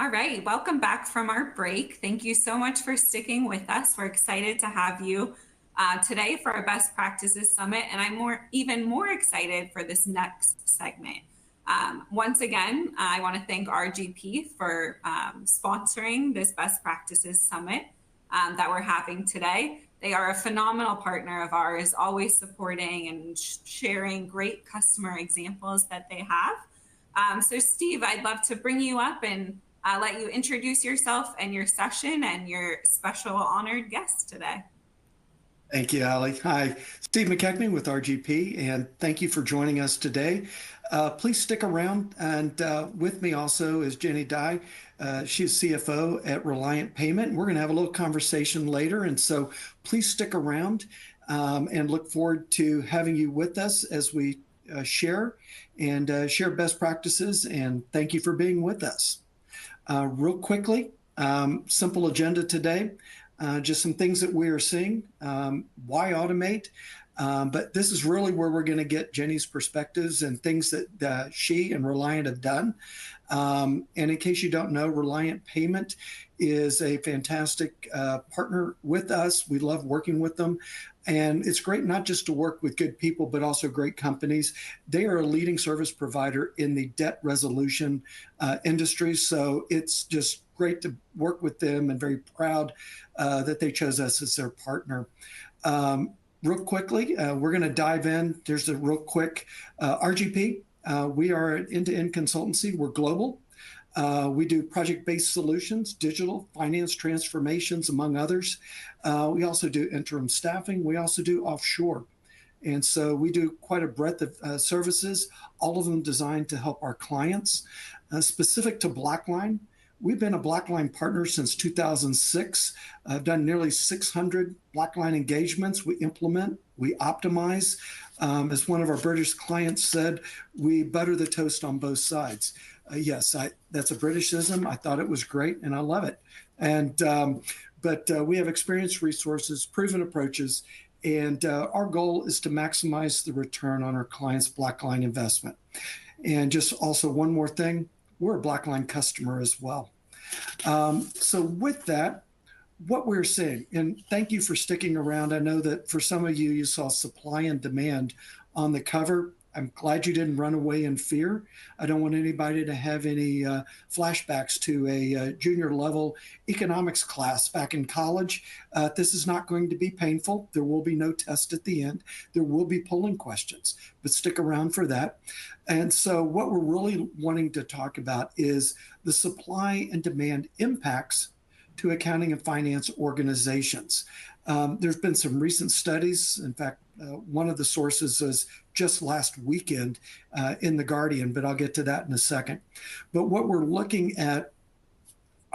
All right, welcome back from our break. Thank you so much for sticking with us. We're excited to have you today for our Best Practices Summit, and even more excited for this next segment. Once again, I want to thank RGP for sponsoring this Best Practices Summit that we're having today. They are a phenomenal partner of ours, always supporting and sharing great customer examples that they have. So Steve, I'd love to bring you up and let you introduce yourself and your session and your special honored guest today. Thank you, Ali. Hi, Steve McKechnie with RGP, and thank you for joining us today. Please stick around, and with me also is Jenny Dye. She's CFO at Reliant Payment. We're going to have a little conversation later, and so please stick around and look forward to having you with us as we share share best practices, and thank you for being with us. Real quickly, simple agenda today. Just some things that we are seeing. Why automate? But this is really where we're going to get Jenny's perspectives and things that she and Reliant have done. And in case you don't know, Reliant Payment is a fantastic partner with us. We love working with them. And it's great not just to work with good people, but also great companies. They are a leading service provider in the debt resolution industry. So it's just great to work with them and very proud that they chose us as their partner. Real quickly, we're going to dive in. There's a real quick RGP. We are an end-to-end consultancy. We're global. We do project-based solutions, digital finance transformations, among others. We also do interim staffing. We also do offshore. And so we do quite a breadth of services, all of them designed to help our clients. Specific to BlackLine, we've been a BlackLine partner since 2006. I've done nearly 600 BlackLine engagements. We implement, we optimize. As one of our British clients said, we butter the toast on both sides. Yes, that's a Britishism. I thought it was great, and I love it. But we have experienced resources, proven approaches, and our goal is to maximize the return on our clients' BlackLine investment. And just also one more thing, we're a BlackLine customer as well. So with that, what we're seeing, and thank you for sticking around. I know that for some of you, you saw supply and demand on the cover. I'm glad you didn't run away in fear. I don't want anybody to have any flashbacks to a junior level economics class back in college. This is not going to be painful. There will be no test at the end. There will be polling questions, but stick around for that. And so what we're really wanting to talk about is the supply and demand impacts to accounting and finance organizations. There's been some recent studies. In fact, one of the sources was just last weekend in The Guardian, but I'll get to that in a second. But what we're looking at,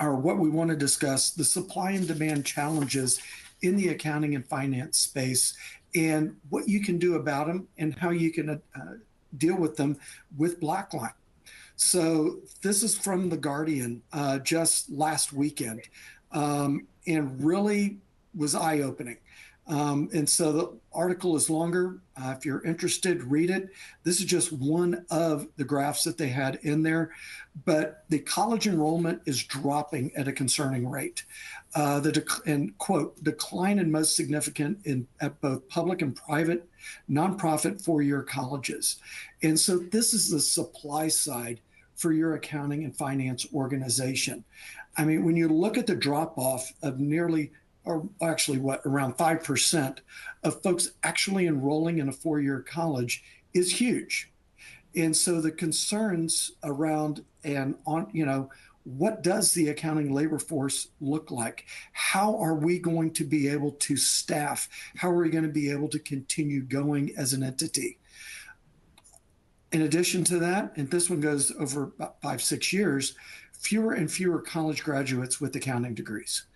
or what we want to discuss, the supply and demand challenges in the accounting and finance space, and what you can do about them and how you can deal with them with BlackLine. So this is from The Guardian just last weekend, and really was eye-opening. And so the article is longer. If you're interested, read it. This is just one of the graphs that they had in there, but the college enrollment is dropping at a concerning rate. And quote, decline in most significant at both public and private nonprofit four-year colleges. And so this is the supply side for your accounting and finance organization. I mean, when you look at the drop-off of nearly, or actually around 5% of folks actually enrolling in a four-year college is huge. And so the concerns around what does the accounting labor force look like? How are we going to be able to staff? How are we going to be able to continue going as an entity? In addition to that, and this one goes over about 5-6 years, fewer and fewer college graduates with accounting degrees.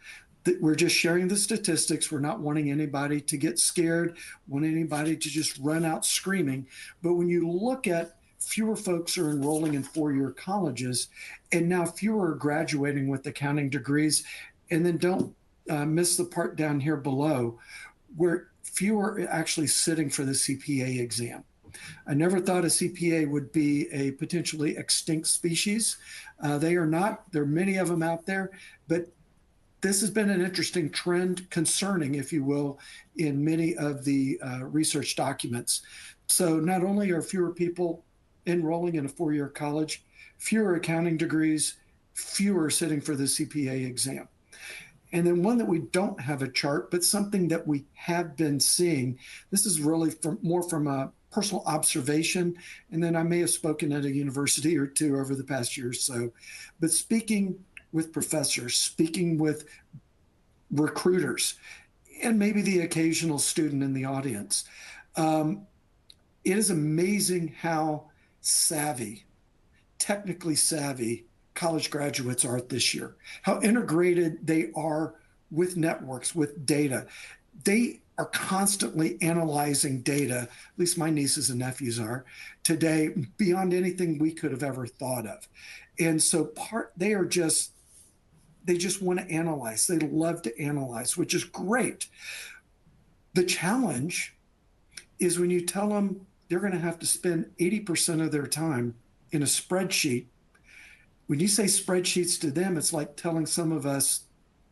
We're just sharing the statistics. We're not wanting anybody to get scared, want anybody to just run out screaming. But when you look at fewer folks are enrolling in four-year colleges, and now fewer are graduating with accounting degrees, and then don't miss the part down here below, where fewer are actually sitting for the CPA exam. I never thought a CPA would be a potentially extinct species. They are not. There are many of them out there, but this has been an interesting trend, concerning, if you will, in many of the research documents. So not only are fewer people enrolling in a four-year college, fewer accounting degrees, fewer sitting for the CPA exam. And then one that we don't have a chart, but something that we have been seeing. This is really more from a personal observation, and then I may have spoken at a university or two over the past year or so. But speaking with professors, speaking with recruiters, and maybe the occasional student in the audience, it is amazing how technically savvy college graduates are this year, how integrated they are with networks, with data. They are constantly analyzing data, at least my nieces and nephews are today, beyond anything we could have ever thought of. And so they just want to analyze. They love to analyze, which is great. The challenge is when you tell them they're going to have to spend 80% of their time in a spreadsheet. When you say spreadsheets to them, it's like telling some of us,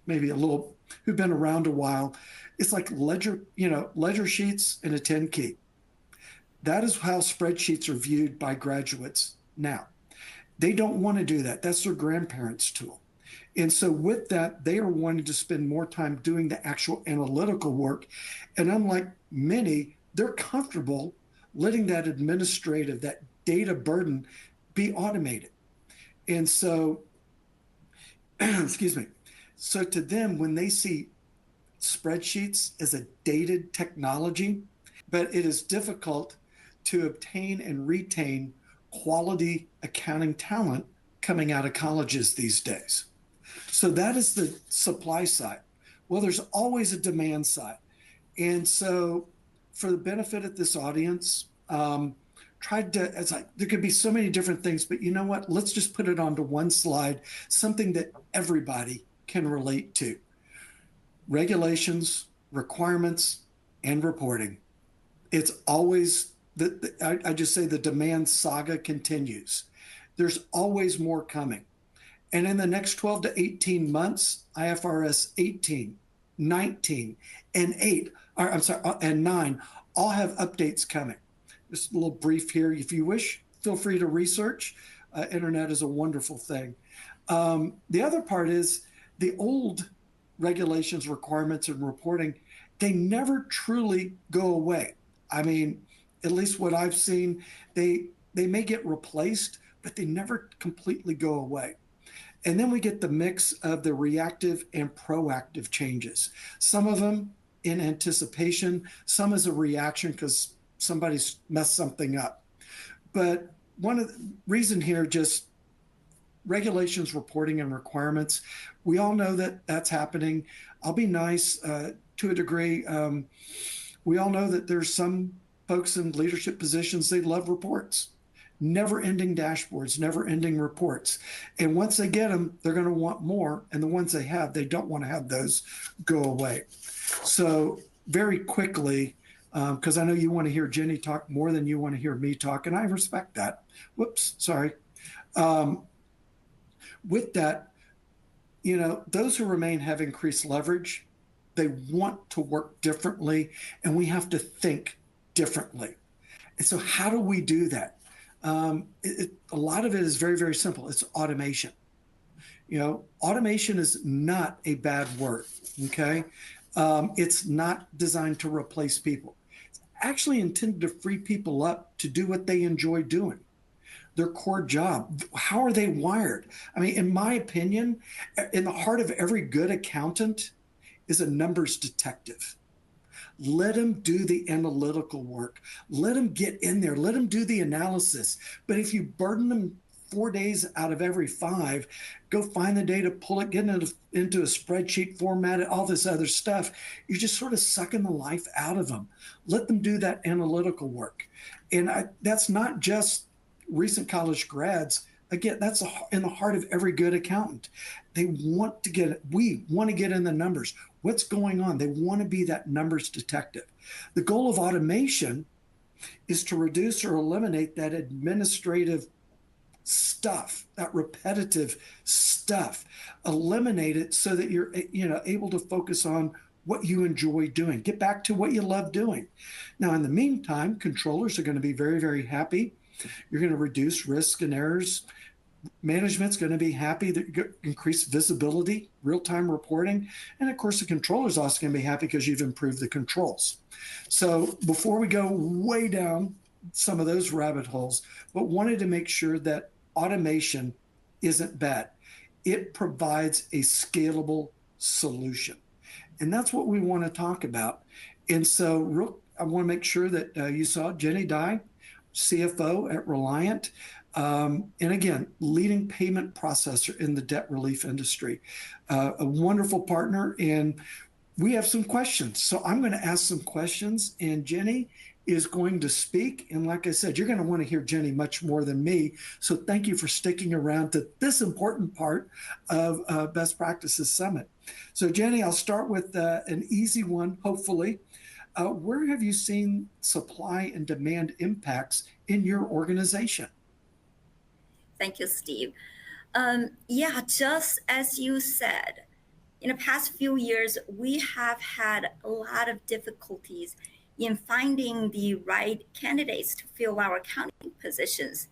maybe who've been around a while, it's like ledger sheets and a 10 key. That is how spreadsheets are viewed by graduates now. They don't want to do that. That's their grandparents' tool. And so with that, they are wanting to spend more time doing the actual analytical work. And unlike many, they're comfortable letting that that data burden be automated. And so, excuse me. So to them, when they see spreadsheets as a dated technology, but it is difficult to obtain and retain quality accounting talent coming out of colleges these days. So that is the supply side. Well, there's always a demand side. And so for the benefit of this audience, there could be so many different things, but you know what? Let's just put it onto one slide, something that everybody can relate to. Regulations, requirements, and reporting. It's always, I just say the demand saga continues. There's always more coming. And in the next 12 to 18 months, IFRS 18, 19, and 9 all have updates coming. Just a little brief here. If you wish, feel free to research. Internet is a wonderful thing. The other part is the old regulations, requirements, and reporting, they never truly go away. I mean, at least what I've seen, they may get replaced, but they never completely go away. And then we get the mix of the reactive and proactive changes. Some of them in anticipation, some as a reaction because somebody's messed something up. But one of the reason here, just regulations, reporting, and requirements, we all know that that's happening. I'll be nice to a degree. We all know that there's some folks in leadership positions, they love reports. Never-ending dashboards, never-ending reports. And once they get them, they're going to want more. And the ones they have, they don't want to have those go away. So very quickly, because I know you want to hear Jenny talk more than you want to hear me talk, and I respect that. Whoops, sorry. With that, those who remain have increased leverage. They want to work differently, and we have to think differently. And so how do we do that? A lot of it is very, very simple. It's automation. Automation is not a bad word, okay? It's not designed to replace people. It's actually intended to free people up to do what they enjoy doing, their core job. How are they wired? I mean, in my opinion, in the heart of every good accountant is a numbers detective. Let them do the analytical work. Let them get in there. Let them do the analysis. But if you burden them 4 days out of every 5, go find the data, pull it, get it into a spreadsheet, format it, all this other stuff, you're just sort of sucking the life out of them. Let them do that analytical work. And that's not just recent college grads. Again, that's in the heart of every good accountant. We want to get in the numbers. What's going on? They want to be that numbers detective. The goal of automation is to reduce or eliminate that administrative stuff, that repetitive stuff. Eliminate it so that you're able to focus on what you enjoy doing. Get back to what you love doing. Now, in the meantime, controllers are going to be very, very happy. You're going to reduce risk and errors. Management's going to be happy that you increase visibility, real-time reporting, and of course the controller's also going to be happy because you've improved the controls. So before we go way down some of those rabbit holes, but wanted to make sure that automation isn't bad. It provides a scalable solution. And that's what we want to talk about. And so I want to make sure that you saw Jenny Dye, CFO at Reliant. And again, leading payment processor in the debt relief industry. A wonderful partner. And we have some questions. So I'm going to ask some questions, and Jenny is going to speak. And like I said, you're going to want to hear Jenny much more than me. So thank you for sticking around to this important part of Best Practices Summit. So Jenny, I'll start with an easy one, hopefully. Where have you seen supply and demand impacts in your organization? Thank you, Steve. Yeah, just as you said, in the past few years, we have had a lot of difficulties in finding the right candidates to fill our accounting positions.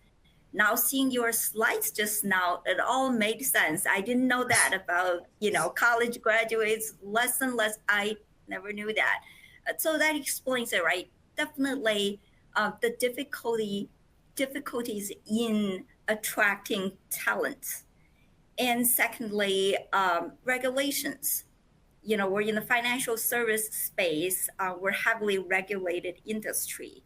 Now, seeing your slides just now, it all made sense. I didn't know that about, college graduates, less and less. I never knew that. So that explains it, right? Definitely the difficulties in attracting talent. And secondly, regulations. We're in the financial service space. We're heavily regulated industry.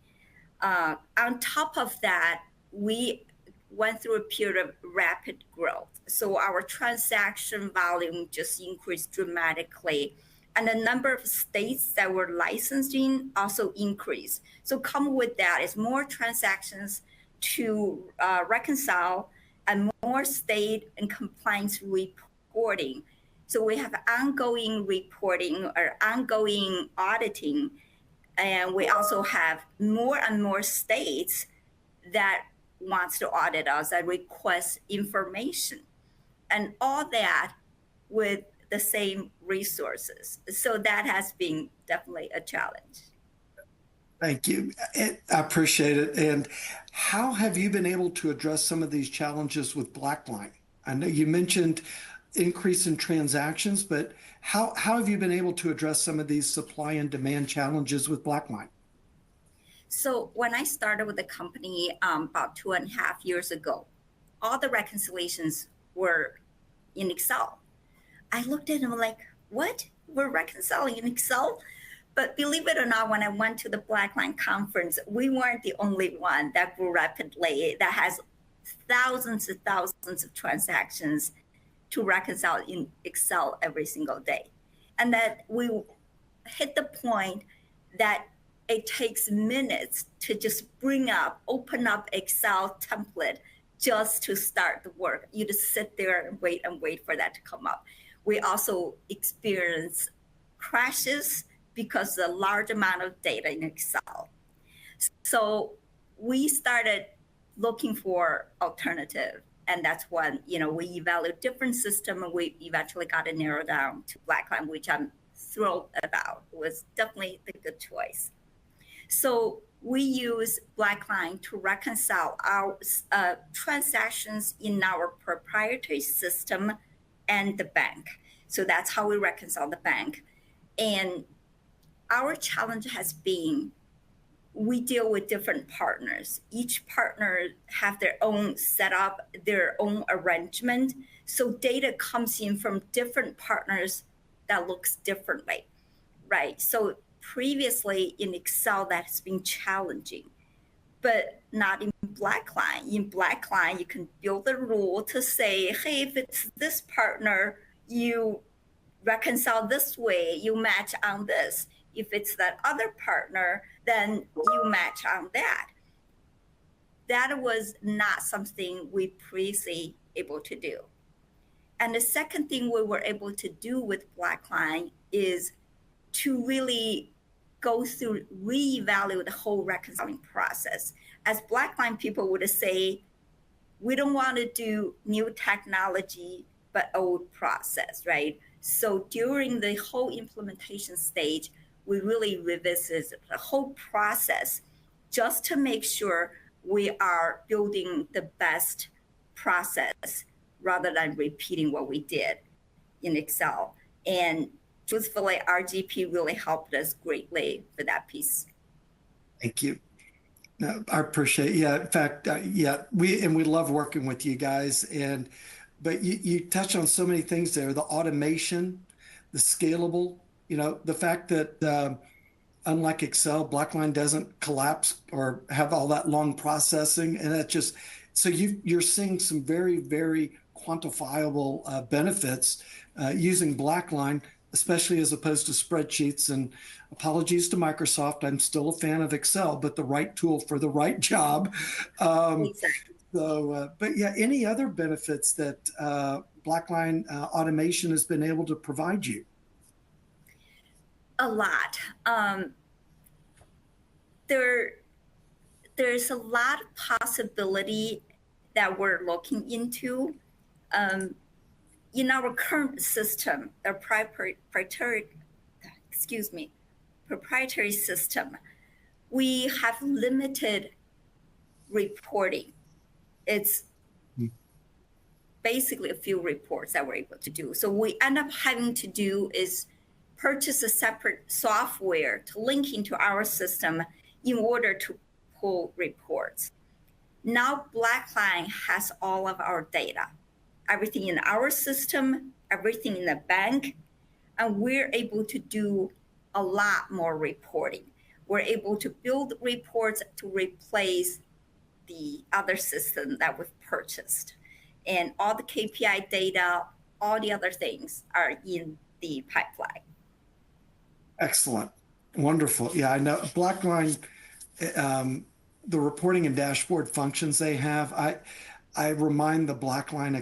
On top of that, we went through a period of rapid growth. So our transaction volume just increased dramatically. And the number of states that we're licensed in also increased. So come with that is more transactions to reconcile and more state and compliance reporting. So we have ongoing reporting or ongoing auditing, and we also have more and more states that wants to audit us and request information, and all that with the same resources. So that has been definitely a challenge. Thank you. I appreciate it. And how have you been able to address some of these challenges with BlackLine? I know you mentioned increase in transactions, but how have you been able to address some of these supply and demand challenges with BlackLine? So when I started with the company about 2.5 years ago, all the reconciliations were in Excel. I looked at them like, what? We're reconciling in Excel? But believe it or not, when I went to the BlackLine conference, we weren't the only one that grew rapidly, that has thousands and thousands of transactions to reconcile in Excel every single day. And that we hit the point that it takes minutes to just open up Excel template just to start the work. You just sit there and wait for that to come up. We also experience crashes because of the large amount of data in Excel. So we started looking for alternative. And that's when, we evaluate different system, and we eventually got it narrowed down to BlackLine, which I'm thrilled about. It was definitely the good choice. So we use BlackLine to reconcile our transactions in our proprietary system and the bank. So that's how we reconcile the bank. And our challenge has been, we deal with different partners. Each partner have their own setup, their own arrangement. So data comes in from different partners that looks differently, right? So previously in Excel, that has been challenging, but not in BlackLine. In BlackLine, you can build a rule to say, hey, if it's this partner, you reconcile this way, you match on this. If it's that other partner, then you match on that. That was not something we previously able to do. And the second thing we were able to do with BlackLine is to really go through, reevaluate the whole reconciling process. As BlackLine people would say, we don't want to do new technology, but old process, right? So during the whole implementation stage, we really revisit the whole process just to make sure we are building the best process rather than repeating what we did in Excel. And truthfully, RGP really helped us greatly for that piece. Thank you. No, I appreciate. Yeah, in fact, yeah, we love working with you guys. But you touched on so many things there: the automation, the scalable. The fact that unlike Excel, BlackLine doesn't collapse or have all that long processing, and that just so you're seeing some very, very quantifiable benefits using BlackLine, especially as opposed to spreadsheets. And apologies to Microsoft, I'm still a fan of Excel, but the right tool for the right job. Exactly. But yeah, any other benefits that BlackLine automation has been able to provide you? A lot. There's a lot of possibility that we're looking into. In our current system, our proprietary system, we have limited reporting. It's basically a few reports that we're able to do. So we end up having to do is purchase a separate software to link into our system in order to pull reports. Now BlackLine has all of our data, everything in our system, everything in the bank, and we're able to do a lot more reporting. We're able to build reports to replace the other system that we've purchased. And all the KPI data, all the other things are in the pipeline. Excellent. Wonderful. Yeah, I know BlackLine, the reporting and dashboard functions they have. I remind the BlackLine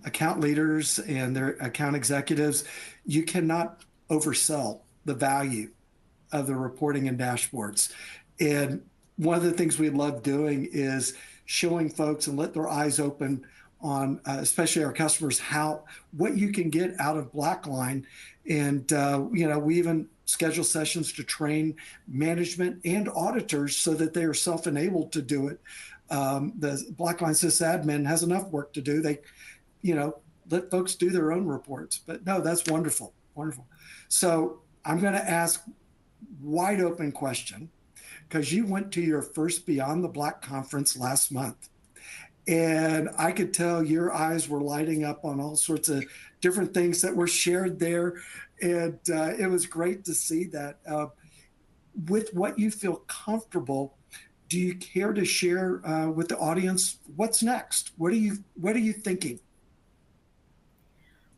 account leaders and their account executives, you cannot oversell the value of the reporting and dashboards. And one of the things we love doing is showing folks and let their eyes open on, especially our customers, what you can get out of BlackLine. And we even schedule sessions to train management and auditors so that they are self-enabled to do it. The BlackLine sysadmin has enough work to do. They, let folks do their own reports. But no, that's wonderful, wonderful. So I'm going to ask wide open question, because you went to your first Beyond the Black conference last month. And I could tell your eyes were lighting up on all sorts of different things that were shared there. And it was great to see that. With what you feel comfortable, do you care to share with the audience what's next? What are you thinking?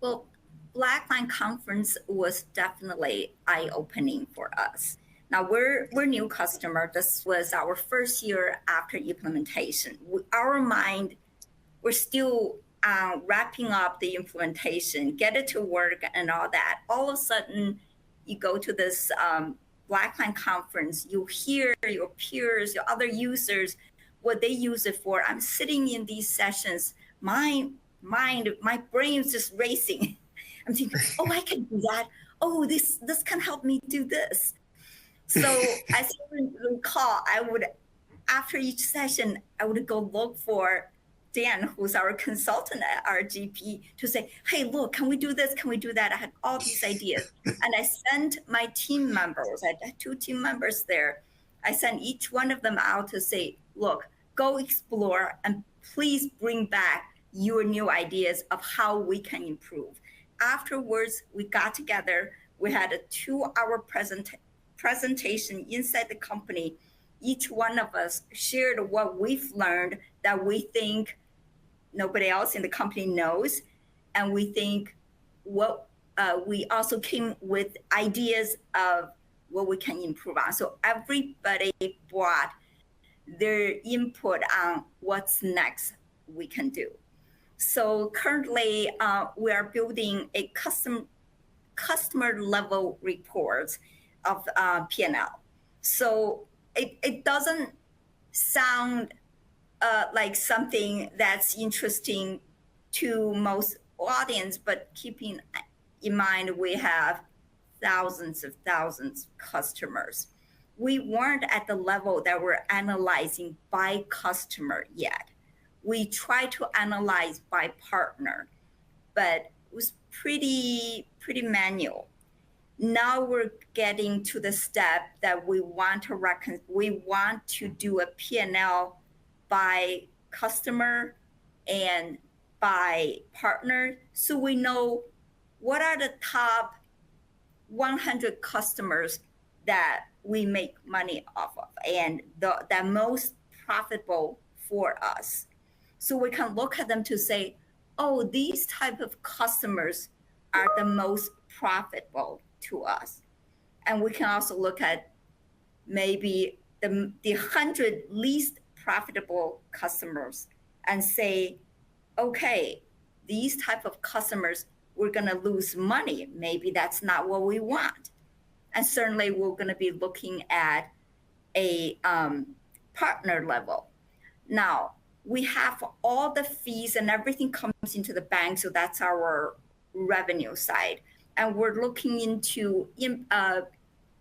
Well, BlackLine conference was definitely eye-opening for us. Now we're new customer. This was our first year after implementation. Our mind, we're still wrapping up the implementation, get it to work and all that. All of a sudden, you go to this BlackLine conference, you hear your peers, your other users, what they use it for. I'm sitting in these sessions, my brain is just racing. I'm thinking, oh, I can do that. Oh, this can help me do this. So as you recall, after each session, I would go look for Dan, who's our consultant at RGP, to say, hey, look, can we do this? Can we do that? I had all these ideas. And I sent my team members, I had 2 team members there. I sent each one of them out to say, look, go explore and please bring back your new ideas of how we can improve. Afterwards, we got together. We had a 2-hour presentation inside the company. Each one of us shared what we've learned that we think nobody else in the company knows. And we think we also came with ideas of what we can improve on. So everybody brought their input on what's next we can do. So currently we are building a customer level reports of P&L. So it doesn't sound like something that's interesting to most audience, but keeping in mind we have thousands of customers. We weren't at the level that we're analyzing by customer yet. We try to analyze by partner, but it was pretty manual. Now we're getting to the step that we want to do a P&L by customer and by partner, so we know what are the top 100 customers that we make money off of and the most profitable for us. So we can look at them to say, oh, these type of customers are the most profitable to us. And we can also look at maybe the 100 least profitable customers and say, okay, these type of customers, we're going to lose money. Maybe that's not what we want. And certainly we're going to be looking at a partner level. Now, we have all the fees and everything comes into the bank, so that's our revenue side. And we're looking into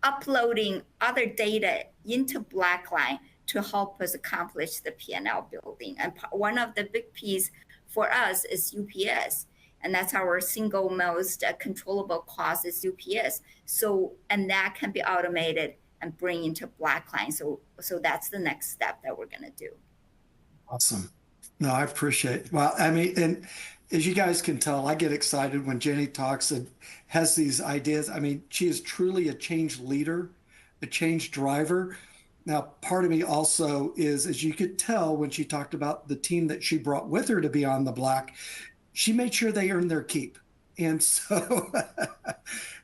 uploading other data into BlackLine to help us accomplish the P&L building. And one of the big piece for us is UPS. And that's our single most controllable cost is UPS. So, and that can be automated and bring into BlackLine. So that's the next step that we're going to do. Awesome. No, I appreciate it. Well, I mean, and as you guys can tell, I get excited when Jenny talks and has these ideas. I mean, she is truly a change leader, a change driver. Now, part of me also is, as you could tell when she talked about the team that she brought with her to be on the block, she made sure they earned their keep. And so,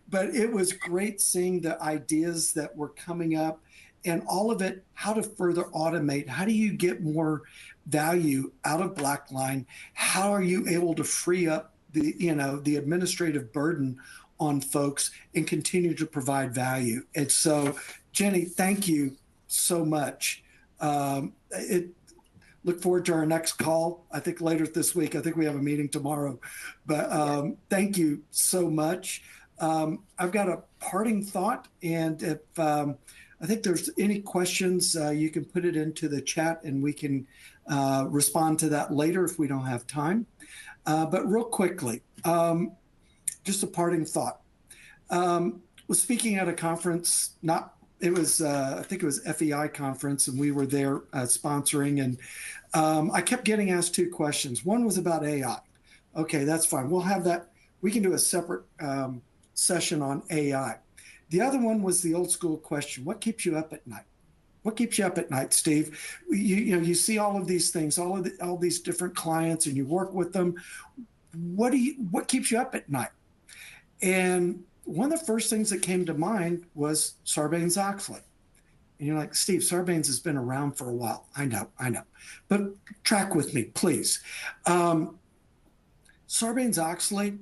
but it was great seeing the ideas that were coming up and all of it, how to further automate. How do you get more value out of BlackLine? How are you able to free up the administrative burden on folks and continue to provide value? And so, Jenny, thank you so much. Look forward to our next call. I think later this week. I think we have a meeting tomorrow. But thank you so much. I've got a parting thought, and if I think there's any questions, you can put it into the chat, and we can respond to that later if we don't have time. But real quickly, just a parting thought. Was speaking at a conference, I think it was FEI conference, and we were there sponsoring, and I kept getting asked two questions. One was about AI. Okay, that's fine. We'll have that. We can do a separate session on AI. The other one was the old school question: what keeps you up at night? What keeps you up at night, Steve? You see all of these things, all these different clients, and you work with them. What keeps you up at night? And one of the first things that came to mind was Sarbanes-Oxley. And you're like, Steve, Sarbanes has been around for a while. I know. But track with me, please. Sarbanes-Oxley,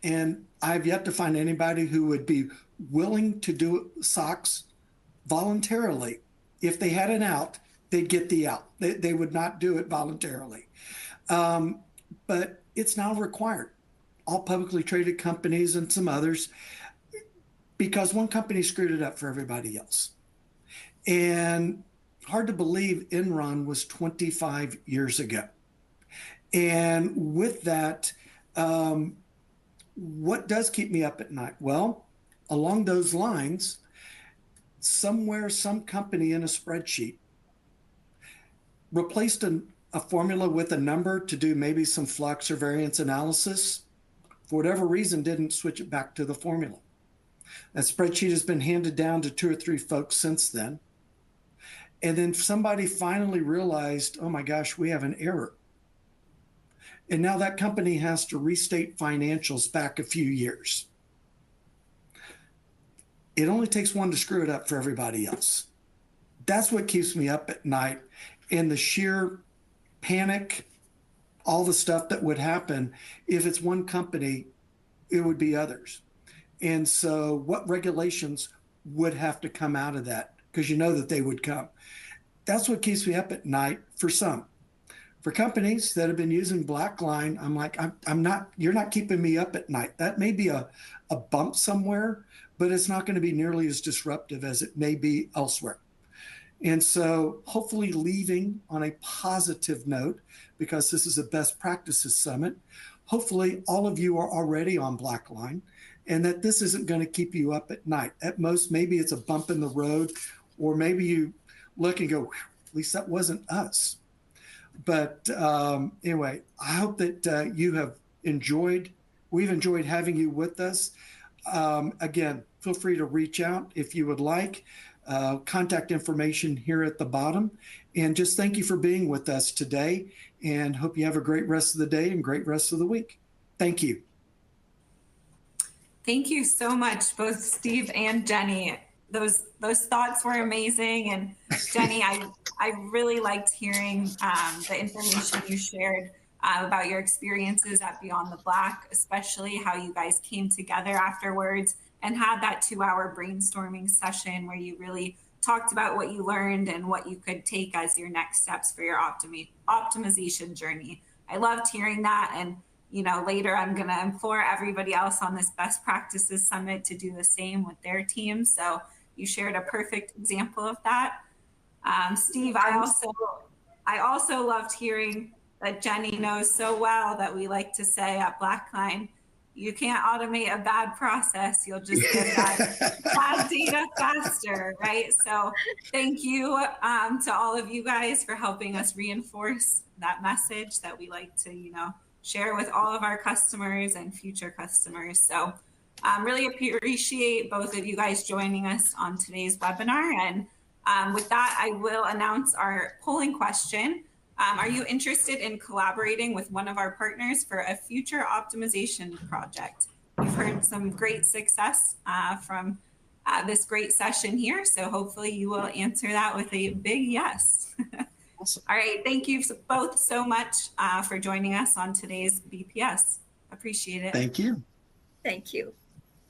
and I've yet to find anybody who would be willing to do SOX voluntarily. If they had an out, they'd get the out. They would not do it voluntarily. But it's now required. All publicly traded companies and some others, because one company screwed it up for everybody else. And hard to believe Enron was 25 years ago. And with that, what does keep me up at night? Well, along those lines, somewhere, some company in a spreadsheet replaced a formula with a number to do maybe some flux or variance analysis. For whatever reason, didn't switch it back to the formula. That spreadsheet has been handed down to 2 or 3 folks since then. And then somebody finally realized, oh my gosh, we have an error. And now that company has to restate financials back a few years. It only takes one to screw it up for everybody else. That's what keeps me up at night. And the sheer panic, all the stuff that would happen if it's one company, it would be others. And so what regulations would have to come out of that, because you know that they would come. That's what keeps me up at night for some. For companies that have been using BlackLine, I'm like, I'm not, you're not keeping me up at night. That may be a bump somewhere, but it's not going to be nearly as disruptive as it may be elsewhere. And so hopefully leaving on a positive note, because this is a best practices summit, hopefully all of you are already on BlackLine, and that this isn't going to keep you up at night. At most, maybe it's a bump in the road, or maybe you look and go, at least that wasn't us. But anyway, I hope that you have enjoyed, we've enjoyed having you with us. Again, feel free to reach out if you would like. Contact information here at the bottom. And just thank you for being with us today, and hope you have a great rest of the day and great rest of the week. Thank you. Thank you so much, both Steve and Jenny. Those thoughts were amazing. And Jenny, I really liked hearing the information you shared about your experiences at Beyond the Black, especially how you guys came together afterwards and had that 2-hour brainstorming session where you really talked about what you learned and what you could take as your next steps for your optimization journey. I loved hearing that. And later I'm going to implore everybody else on this Best Practices Summit to do the same with their teams. So you shared a perfect example of that. Steve, I also loved hearing that Jenny knows so well that we like to say at BlackLine, you can't automate a bad process. You'll just get bad data faster, right? So thank you to all of you guys for helping us reinforce that message that we like to, share with all of our customers and future customers. So really appreciate both of you guys joining us on today's webinar. And with that, I will announce our polling question. Are you interested in collaborating with one of our partners for a future optimization project? We've heard some great success from this great session here. So hopefully you will answer that with a big yes. Awesome. All right. Thank you both so much for joining us on today's BPS. Appreciate it. Thank you. Thank you.